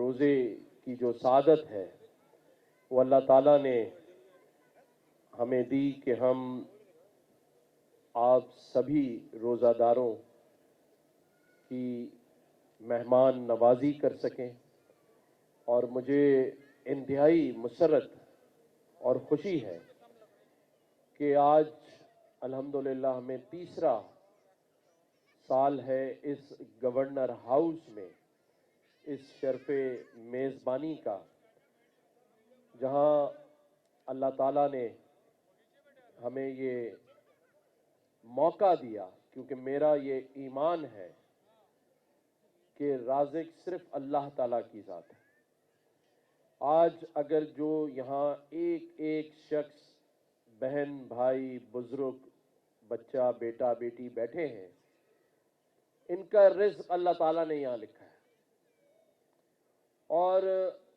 روزے کی جو سعادت ہے وہ اللہ تعالیٰ نے ہمیں دی کہ ہم آپ سبھی روزہ داروں کی مہمان نوازی کر سکیں، اور مجھے انتہائی مسرت اور خوشی ہے کہ آج الحمدللہ ہمیں تیسرا سال ہے اس گورنر ہاؤس میں اس شرف میزبانی کا، جہاں اللہ تعالیٰ نے ہمیں یہ موقع دیا، کیونکہ میرا یہ ایمان ہے کہ رازق صرف اللہ تعالیٰ کی ذات ہے۔ آج اگر جو یہاں ایک ایک شخص، بہن، بھائی، بزرگ، بچہ، بیٹا، بیٹی بیٹھے ہیں، ان کا رزق اللہ تعالیٰ نے یہاں لکھا ہے، اور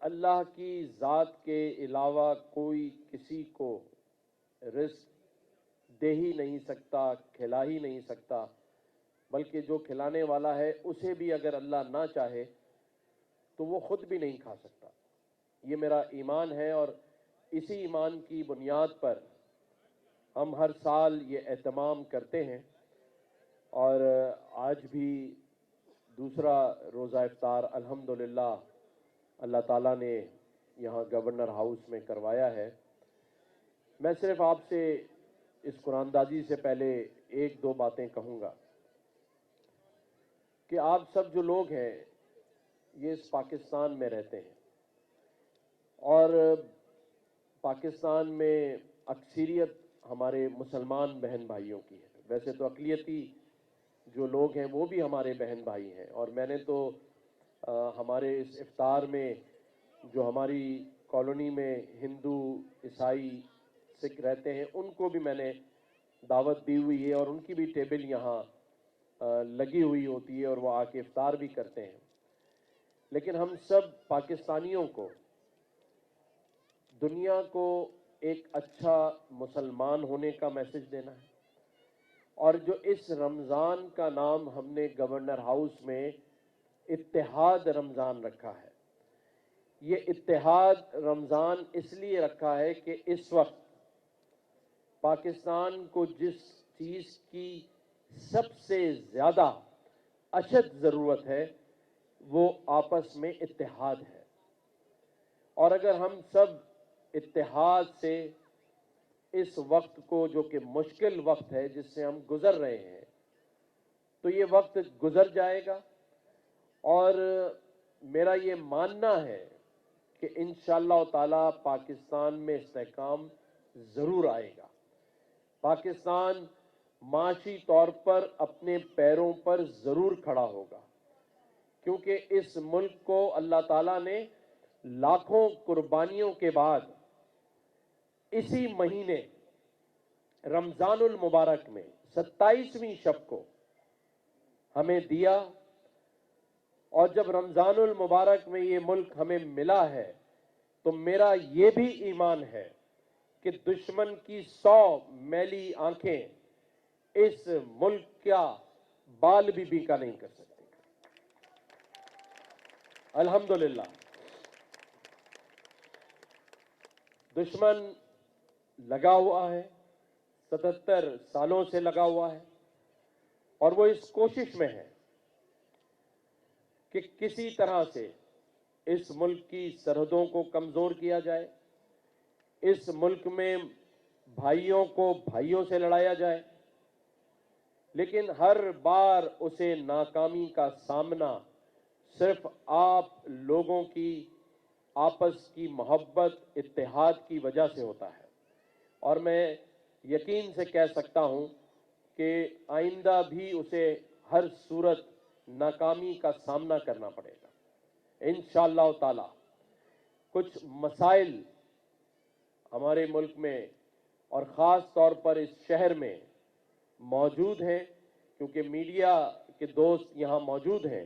اللہ کی ذات کے علاوہ کوئی کسی کو رزق دے ہی نہیں سکتا، کھلا ہی نہیں سکتا، بلکہ جو کھلانے والا ہے اسے بھی اگر اللہ نہ چاہے تو وہ خود بھی نہیں کھا سکتا۔ یہ میرا ایمان ہے، اور اسی ایمان کی بنیاد پر ہم ہر سال یہ اہتمام کرتے ہیں، اور آج بھی دوسرا روزہ افطار الحمدللہ اللہ تعالیٰ نے یہاں گورنر ہاؤس میں کروایا ہے۔ میں صرف آپ سے اس قرآن دازی سے پہلے ایک دو باتیں کہوں گا کہ آپ سب جو لوگ ہیں یہ اس پاکستان میں رہتے ہیں، اور پاکستان میں اکثریت ہمارے مسلمان بہن بھائیوں کی ہے۔ ویسے تو اقلیتی جو لوگ ہیں وہ بھی ہمارے بہن بھائی ہیں، اور میں نے تو ہمارے اس افطار میں جو ہماری کالونی میں ہندو، عیسائی، سکھ رہتے ہیں ان کو بھی میں نے دعوت دی ہوئی ہے، اور ان کی بھی ٹیبل یہاں لگی ہوئی ہوتی ہے، اور وہ آ کے افطار بھی کرتے ہیں۔ لیکن ہم سب پاکستانیوں کو دنیا کو ایک اچھا مسلمان ہونے کا میسج دینا ہے، اور جو اس رمضان کا نام ہم نے گورنر ہاؤس میں اتحاد رمضان رکھا ہے، یہ اتحاد رمضان اس لیے رکھا ہے کہ اس وقت پاکستان کو جس چیز کی سب سے زیادہ اشد ضرورت ہے وہ آپس میں اتحاد ہے، اور اگر ہم سب اتحاد سے اس وقت کو، جو کہ مشکل وقت ہے جس سے ہم گزر رہے ہیں، تو یہ وقت گزر جائے گا، اور میرا یہ ماننا ہے کہ انشاءاللہ تعالی پاکستان میں استحکام ضرور آئے گا۔ پاکستان معاشی طور پر اپنے پیروں پر ضرور کھڑا ہوگا، کیونکہ اس ملک کو اللہ تعالیٰ نے لاکھوں قربانیوں کے بعد اسی مہینے رمضان المبارک میں 27ویں شب کو ہمیں دیا، اور جب رمضان المبارک میں یہ ملک ہمیں ملا ہے تو میرا یہ بھی ایمان ہے کہ دشمن کی 100 میلی آنکھیں اس ملک کا بال بھی بیکا نہیں کر سکتی۔ الحمدللہ دشمن لگا ہوا ہے، 77 سالوں سے لگا ہوا ہے، اور وہ اس کوشش میں ہے کہ کسی طرح سے اس ملک کی سرحدوں کو کمزور کیا جائے، اس ملک میں بھائیوں کو بھائیوں سے لڑایا جائے، لیکن ہر بار اسے ناکامی کا سامنا صرف آپ لوگوں کی آپس کی محبت، اتحاد کی وجہ سے ہوتا ہے، اور میں یقین سے کہہ سکتا ہوں کہ آئندہ بھی اسے ہر صورت ناکامی کا سامنا کرنا پڑے گا انشاءاللہ تعالی۔ کچھ مسائل ہمارے ملک میں اور خاص طور پر اس شہر میں موجود ہیں، کیونکہ میڈیا کے دوست یہاں موجود ہیں،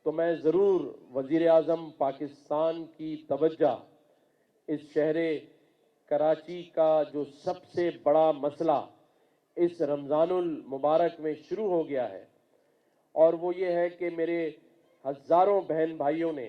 تو میں ضرور وزیر اعظم پاکستان کی توجہ اس شہر کراچی کا جو سب سے بڑا مسئلہ اس رمضان المبارک میں شروع ہو گیا ہے، اور وہ یہ ہے کہ میرے ہزاروں بہن بھائیوں نے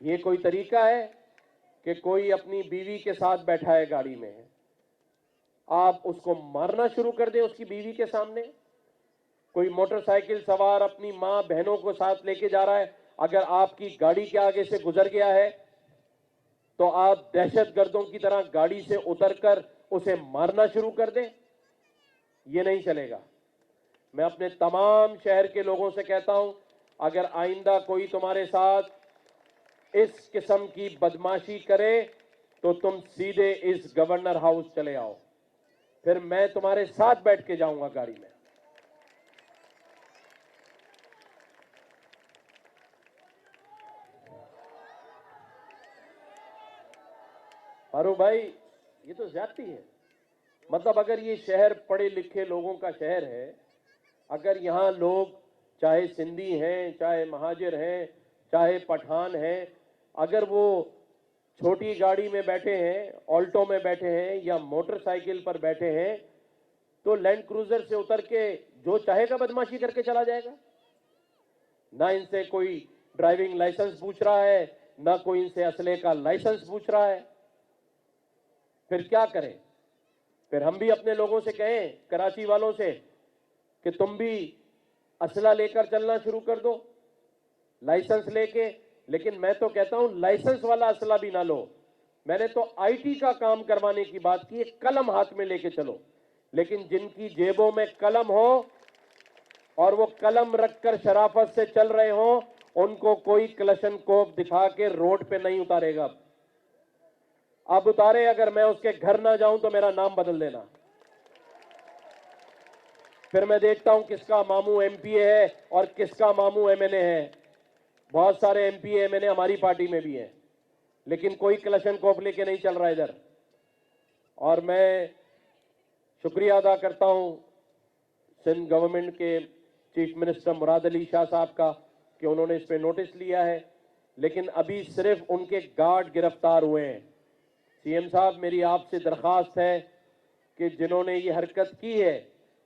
یہ کوئی طریقہ ہے کہ کوئی اپنی بیوی کے ساتھ بیٹھا ہے گاڑی میں، آپ اس کو مارنا شروع کر دیں اس کی بیوی کے سامنے؟ کوئی موٹر سائیکل سوار اپنی ماں بہنوں کو ساتھ لے کے جا رہا ہے، اگر آپ کی گاڑی کے آگے سے گزر گیا ہے تو آپ دہشت گردوں کی طرح گاڑی سے اتر کر اسے مارنا شروع کر دیں؟ یہ نہیں چلے گا۔ میں اپنے تمام شہر کے لوگوں سے کہتا ہوں، اگر آئندہ کوئی تمہارے ساتھ اس قسم کی بدماشی کرے تو تم سیدھے اس گورنر ہاؤس چلے آؤ، پھر میں تمہارے ساتھ بیٹھ کے جاؤں گا گاڑی میں۔ فاروق بھائی، یہ تو زیادتی ہے۔ مطلب اگر یہ شہر پڑھے لکھے لوگوں کا شہر ہے، اگر یہاں لوگ چاہے سندھی ہیں، چاہے مہاجر ہیں، چاہے پٹھان ہیں، اگر وہ چھوٹی گاڑی میں بیٹھے ہیں، آلٹو میں بیٹھے ہیں یا موٹر سائیکل پر بیٹھے ہیں، تو لینڈ کروزر سے اتر کے جو چاہے گا بدماشی کر کے چلا جائے گا؟ نہ ان سے کوئی ڈرائیونگ لائسنس پوچھ رہا ہے، نہ کوئی ان سے اسلحے کا لائسنس پوچھ رہا ہے۔ پھر کیا کریں؟ پھر ہم بھی اپنے لوگوں سے کہیں، کراچی والوں سے، کہ تم بھی اسلحہ لے کر چلنا شروع کر دو، لائسنس لے کے۔ لیکن میں تو کہتا ہوں لائسنس والا اسلحہ بھی نہ لو۔ میں نے تو آئی ٹی کا کام کروانے کی بات کی، ایک قلم ہاتھ میں لے کے چلو، لیکن جن کی جیبوں میں قلم ہو اور وہ قلم رکھ کر شرافت سے چل رہے ہوں، ان کو کوئی کلشن کوپ دکھا کے روڈ پہ نہیں اتارے گا۔ اب اتارے، اگر میں اس کے گھر نہ جاؤں تو میرا نام بدل دینا، پھر میں دیکھتا ہوں کس کا ماموں ایم پی اے ہے اور کس کا ماموں ایم این اے ہے۔ بہت سارے M P A M N A ہماری پارٹی میں بھی ہیں، لیکن کوئی کلشن کوپ لے کے نہیں چل رہا ادھر۔ اور میں شکریہ ادا کرتا ہوں سندھ گورنمنٹ کے چیف منسٹر مراد علی شاہ صاحب کا کہ انہوں نے اس پہ نوٹس لیا ہے، لیکن ابھی صرف ان کے گارڈ گرفتار ہوئے ہیں۔ سی ایم صاحب، میری آپ سے درخواست ہے کہ جنہوں نے یہ حرکت کی ہے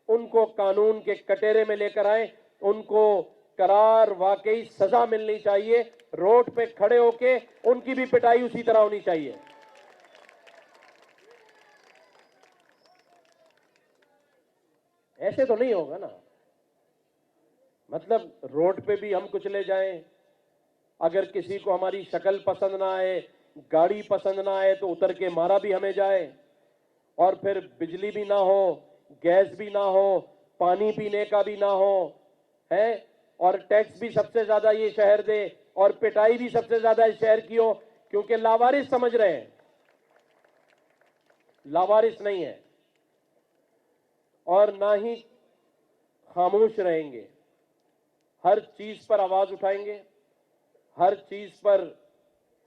ان کو قانون کے کٹہرے میں لے کر آئیں، ان کو قرار واقعی سزا ملنی چاہیے، روڈ پہ کھڑے ہو کے ان کی بھی پٹائی اسی طرح ہونی چاہیے۔ ایسے تو نہیں ہوگا نا، مطلب روڈ پہ بھی ہم کچلے جائیں، اگر کسی کو ہماری شکل پسند نہ آئے، گاڑی پسند نہ آئے تو اتر کے مارا بھی ہمیں جائے، اور پھر بجلی بھی نہ ہو، گیس بھی نہ ہو، پانی پینے کا بھی نہ ہو ہے، اور ٹیکس بھی سب سے زیادہ یہ شہر دے، اور پٹائی بھی سب سے زیادہ اس شہر کی ہو، کیونکہ لاوارث سمجھ رہے ہیں، لاوارث نہیں ہے، اور نہ ہی خاموش رہیں گے، ہر چیز پر آواز اٹھائیں گے، ہر چیز پر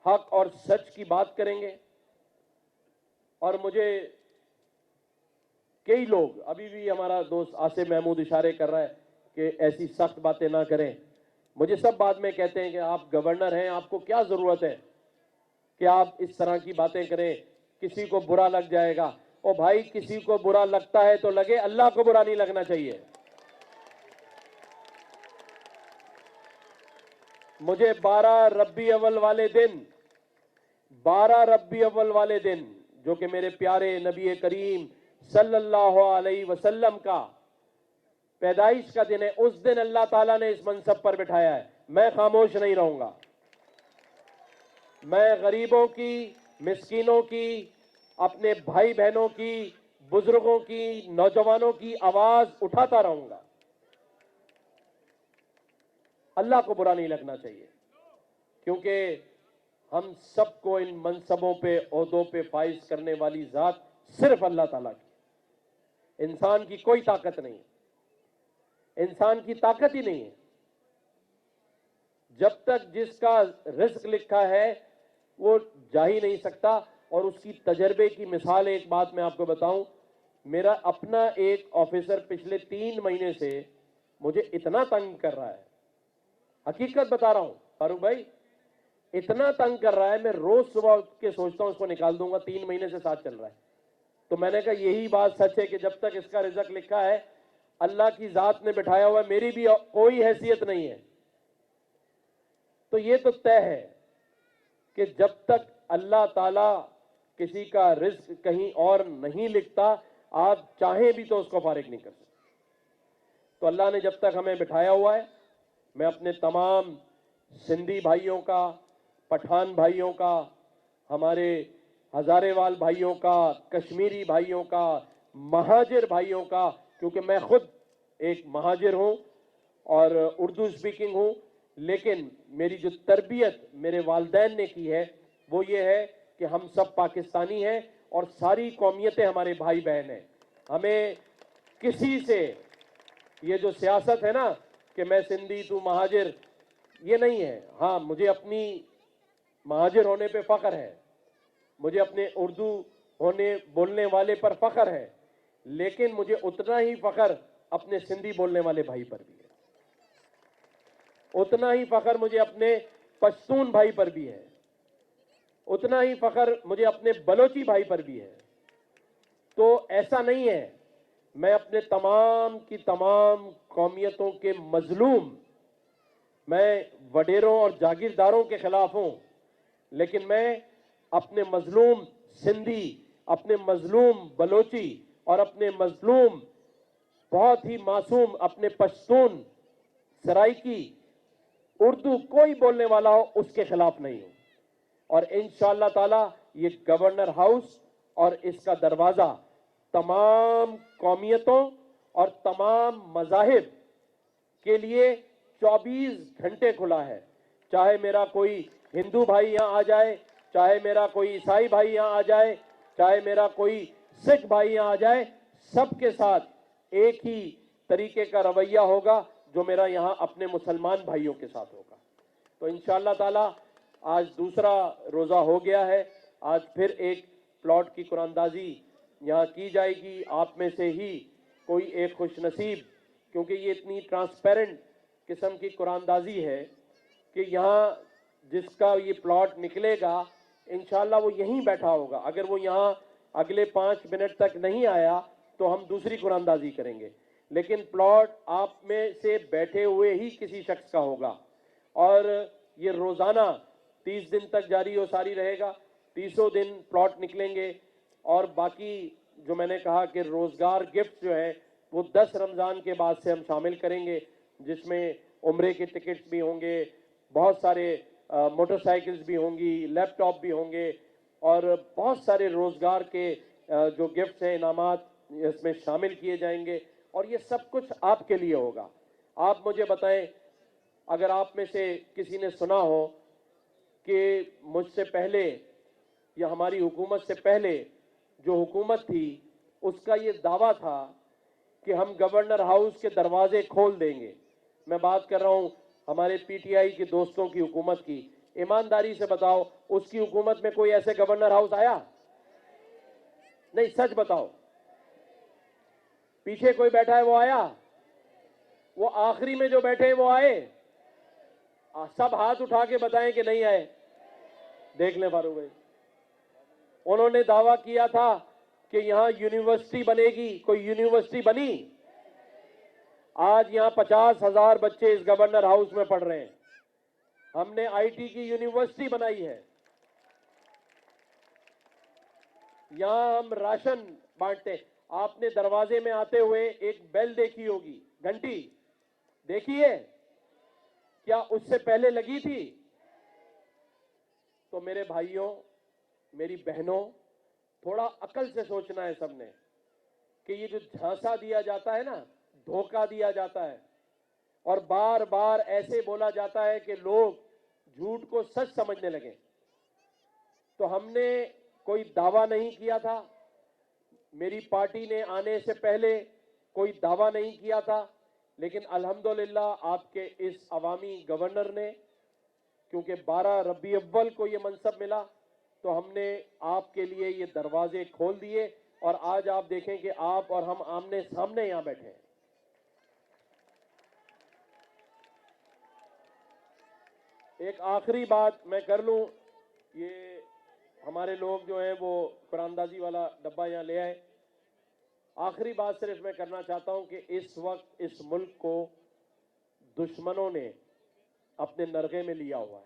حق اور سچ کی بات کریں گے۔ اور مجھے کئی لوگ، ابھی بھی ہمارا دوست آصف محمود اشارے کر رہا ہے کہ ایسی سخت باتیں نہ کریں، مجھے سب بعد میں کہتے ہیں کہ آپ گورنر ہیں، آپ کو کیا ضرورت ہے کہ آپ اس طرح کی باتیں کریں، کسی کو برا لگ جائے گا۔ او بھائی، کسی کو برا لگتا ہے تو لگے، اللہ کو برا نہیں لگنا چاہیے۔ مجھے 12 ربیع اول والے دن جو کہ میرے پیارے نبی کریم صلی اللہ علیہ وسلم کا پیدائش کا دن ہے، اس دن اللہ تعالیٰ نے اس منصب پر بٹھایا ہے، میں خاموش نہیں رہوں گا۔ میں غریبوں کی، مسکینوں کی، اپنے بھائی بہنوں کی، بزرگوں کی، نوجوانوں کی آواز اٹھاتا رہوں گا۔ اللہ کو برا نہیں لگنا چاہیے، کیونکہ ہم سب کو ان منصبوں پہ، عہدوں پہ فائز کرنے والی ذات صرف اللہ تعالیٰ کی، انسان کی کوئی طاقت نہیں، انسان کی طاقت ہی نہیں ہے۔ جب تک جس کا رزق لکھا ہے وہ جا ہی نہیں سکتا۔ اور اس کی تجربے کی مثال ایک بات میں آپ کو بتاؤں، میرا اپنا ایک آفیسر پچھلے 3 مہینے سے مجھے اتنا تنگ کر رہا ہے، حقیقت بتا رہا ہوں فاروق بھائی، اتنا تنگ کر رہا ہے، میں روز صبح اٹھ کے سوچتا ہوں اس کو نکال دوں گا، 3 مہینے سے ساتھ چل رہا ہے۔ تو میں نے کہا یہی بات سچ ہے کہ جب تک اس کا رزق لکھا ہے، اللہ کی ذات نے بٹھایا ہوا ہے، میری بھی کوئی حیثیت نہیں ہے۔ تو یہ تو طے ہے کہ جب تک اللہ تعالیٰ کسی کا رزق کہیں اور نہیں لکھتا آپ چاہیں بھی تو اس کو فارغ نہیں کر سکتے. تو اللہ نے جب تک ہمیں بٹھایا ہوا ہے میں اپنے تمام سندھی بھائیوں کا, پٹھان بھائیوں کا, ہمارے ہزارے وال بھائیوں کا, کشمیری بھائیوں کا, مہاجر بھائیوں کا, کیونکہ میں خود ایک مہاجر ہوں اور اردو سپیکنگ ہوں, لیکن میری جو تربیت میرے والدین نے کی ہے وہ یہ ہے کہ ہم سب پاکستانی ہیں اور ساری قومیتیں ہمارے بھائی بہن ہیں. ہمیں کسی سے یہ جو سیاست ہے نا کہ میں سندھی تو مہاجر, یہ نہیں ہے. ہاں مجھے اپنی مہاجر ہونے پہ فخر ہے, مجھے اپنے اردو ہونے بولنے والے پر فخر ہے, لیکن مجھے اتنا ہی فخر اپنے سندھی بولنے والے بھائی پر بھی ہے, اتنا ہی فخر مجھے اپنے پشتون بھائی پر بھی ہے, اتنا ہی فخر مجھے اپنے بلوچی بھائی پر بھی ہے. تو ایسا نہیں ہے میں اپنے تمام کی تمام قومیتوں کے مظلوم, میں وڈیروں اور جاگیرداروں کے خلاف ہوں, لیکن میں اپنے مظلوم سندھی, اپنے مظلوم بلوچی اور اپنے مظلوم بہت ہی معصوم اپنے پشتون, سرائکی, اردو کوئی بولنے والا ہو اس کے خلاف نہیں ہوں. اور انشاءاللہ تعالی یہ گورنر ہاؤس اور اس کا دروازہ تمام قومیتوں اور تمام مذاہب کے لیے 24 گھنٹے کھلا ہے. چاہے میرا کوئی ہندو بھائی یہاں آ جائے, چاہے میرا کوئی عیسائی بھائی یہاں آ جائے, چاہے میرا کوئی سکھ بھائی یہاں آ جائے, سب کے ساتھ ایک ہی طریقے کا رویہ ہوگا جو میرا یہاں اپنے مسلمان بھائیوں کے ساتھ ہوگا. تو انشاءاللہ تعالی آج دوسرا روزہ ہو گیا ہے, آج پھر ایک پلاٹ کی قرآن اندازی یہاں کی جائے گی. آپ میں سے ہی کوئی ایک خوش نصیب, کیونکہ یہ اتنی ٹرانسپیرنٹ قسم کی قرآن اندازی ہے کہ یہاں جس کا یہ پلاٹ نکلے گا انشاءاللہ وہ یہیں بیٹھا ہوگا. اگر وہ یہاں اگلے 5 منٹ تک نہیں آیا تو ہم دوسری قرآن اندازی کریں گے, لیکن پلاٹ آپ میں سے بیٹھے ہوئے ہی کسی شخص کا ہوگا. اور یہ روزانہ 30 دن تک جاری و ساری رہے گا. 30 دن پلاٹ نکلیں گے, اور باقی جو میں نے کہا کہ روزگار گفٹ جو ہے وہ 10 رمضان کے بعد سے ہم شامل کریں گے, جس میں عمرے کے ٹکٹس بھی ہوں گے, بہت سارے موٹر سائیکلز بھی ہوں گی, لیپ ٹاپ بھی ہوں گے, اور بہت سارے روزگار کے جو گفٹس ہیں, انعامات اس میں شامل کیے جائیں گے. اور یہ سب کچھ آپ کے لیے ہوگا. آپ مجھے بتائیں, اگر آپ میں سے کسی نے سنا ہو کہ مجھ سے پہلے یا ہماری حکومت سے پہلے جو حکومت تھی اس کا یہ دعویٰ تھا کہ ہم گورنر ہاؤس کے دروازے کھول دیں گے. میں بات کر رہا ہوں ہمارے پی ٹی آئی کے دوستوں کی حکومت کی. ایمانداری سے بتاؤ اس کی حکومت میں کوئی ایسے گورنر ہاؤس آیا؟ نہیں, سچ بتاؤ. پیچھے کوئی بیٹھا ہے وہ آیا؟ وہ آخری میں جو بیٹھے ہیں وہ آئے؟ سب ہاتھ اٹھا کے بتائیں کہ نہیں آئے. دیکھ لیں فاروق بھائی, انہوں نے دعویٰ کیا تھا کہ یہاں یونیورسٹی بنے گی, کوئی یونیورسٹی بنی؟ آج یہاں 50,000 بچے اس گورنر ہاؤس میں پڑھ رہے ہیں. ہم نے آئی ٹی کی یونیورسٹی بنائی ہے. یہاں ہم راشن بانٹتے. آپ نے دروازے میں آتے ہوئے ایک بیل دیکھی ہوگی, گھنٹی دیکھی ہے کیا؟ اس سے پہلے لگی تھی؟ تو میرے بھائیوں, میری بہنوں, تھوڑا عقل سے سوچنا ہے سب نے کہ یہ جو جھانسا دیا جاتا ہے نا, دھوکہ دیا جاتا ہے, اور بار بار ایسے بولا جاتا ہے کہ لوگ جھوٹ کو سچ سمجھنے لگیں. تو ہم نے کوئی دعویٰ نہیں کیا تھا, میری پارٹی نے آنے سے پہلے کوئی دعویٰ نہیں کیا تھا, لیکن الحمدللہ آپ کے اس عوامی گورنر نے, کیونکہ 12 ربیع الاول کو یہ منصب ملا, تو ہم نے آپ کے لیے یہ دروازے کھول دیے, اور آج آپ دیکھیں کہ آپ اور ہم آمنے سامنے یہاں بیٹھے ہیں. ایک آخری بات میں کر لوں, یہ ہمارے لوگ جو ہیں وہ قرآن اندازی والا ڈبہ یہاں لے آئے. آخری بات صرف میں کرنا چاہتا ہوں کہ اس وقت اس ملک کو دشمنوں نے اپنے نرغے میں لیا ہوا ہے.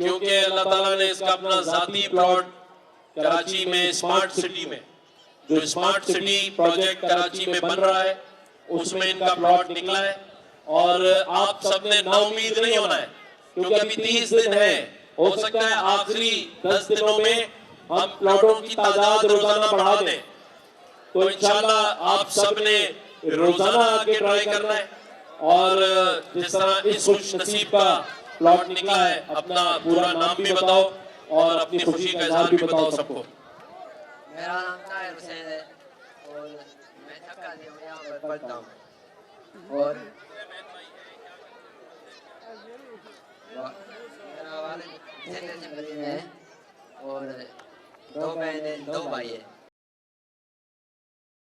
کیونکہ اللہ تعالیٰ نے اس کا اپنا ذاتی پلاٹ کراچی میں اسمارٹ سٹی میں جو اسمارٹ سٹی پروجیکٹ کراچی میں بن رہا ہے اس میں ان کا پلاٹ نکلا ہے. اور آپ سب نے نا امید نہیں ہونا ہے کیونکہ ابھی 30 دن ہے. ہو سکتا ہے آخری 10 دنوں میں ہم پلاٹوں کی تعداد روزانہ بڑھا دیں. تو انشاءاللہ آپ سب نے روزانہ آگے ٹرائی کرنا ہے. اور جس طرح اس خوش نصیب کا پلاٹ نکلا ہے اپنا پورا نام بھی بتاؤ اور اپنی خوشی کا اظہار بھی بتاؤ سب کو. میرا نام طاہر حسین ہے اور میں ڈھکا سے یہاں پر پڑھتا ہوں. اور میرا والد جیسے مدینے ہے اور 2 بہنیں 2 بھائی ہیں.